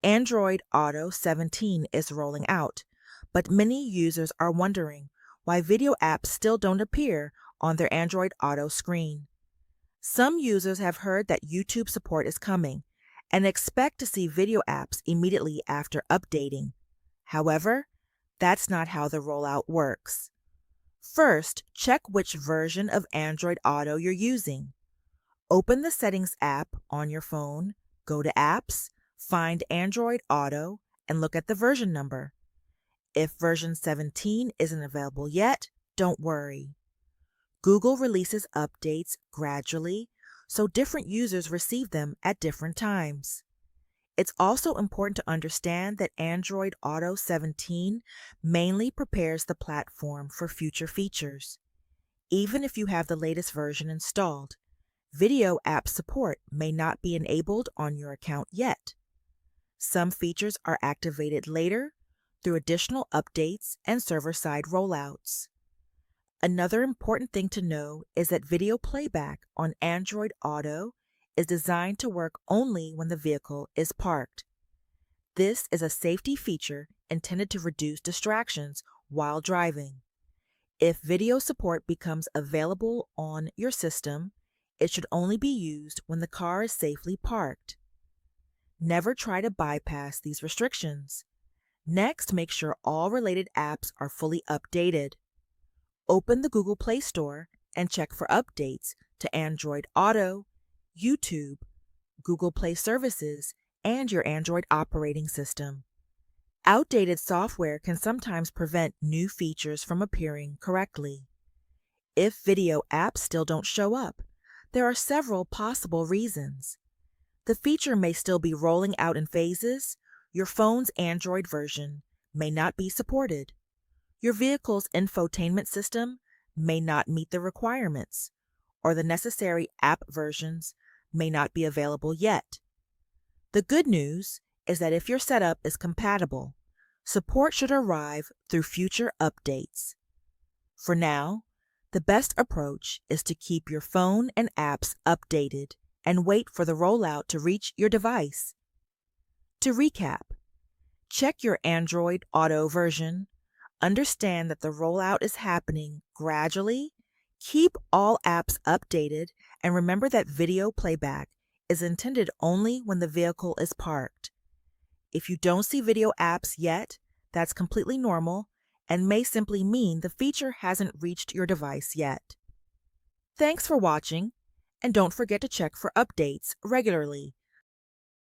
Android Auto 17 is rolling out, but many users are wondering why video apps still don't appear on their Android Auto screen. Some users have heard that YouTube support is coming and expect to see video apps immediately after updating. However, that's not how the rollout works. First, check which version of Android Auto you're using. Open the Settings app on your phone, go to Apps, find Android Auto, and look at the version number. If version 17 isn't available yet, don't worry. Google releases updates gradually, so different users receive them at different times. It's also important to understand that Android Auto 17 mainly prepares the platform for future features. Even if you have the latest version installed, video app support may not be enabled on your account yet. Some features are activated later through additional updates and server-side rollouts. Another important thing to know is that video playback on Android Auto is designed to work only when the vehicle is parked. This is a safety feature intended to reduce distractions while driving. If video support becomes available on your system, it should only be used when the car is safely parked. Never try to bypass these restrictions. Next, make sure all related apps are fully updated. Open the Google Play Store and check for updates to Android Auto, YouTube, Google Play Services, and your Android operating system. Outdated software can sometimes prevent new features from appearing correctly. If video apps still don't show up, there are several possible reasons. The feature may still be rolling out in phases, your phone's Android version may not be supported, your vehicle's infotainment system may not meet the requirements, or the necessary app versions may not be available yet. The good news is that if your setup is compatible, support should arrive through future updates. For now, the best approach is to keep your phone and apps updated and wait for the rollout to reach your device. To recap, check your Android Auto version, understand that the rollout is happening gradually, keep all apps updated, and remember that video playback is intended only when the vehicle is parked. If you don't see video apps yet, that's completely normal and may simply mean the feature hasn't reached your device yet. Thanks for watching, and don't forget to check for updates regularly.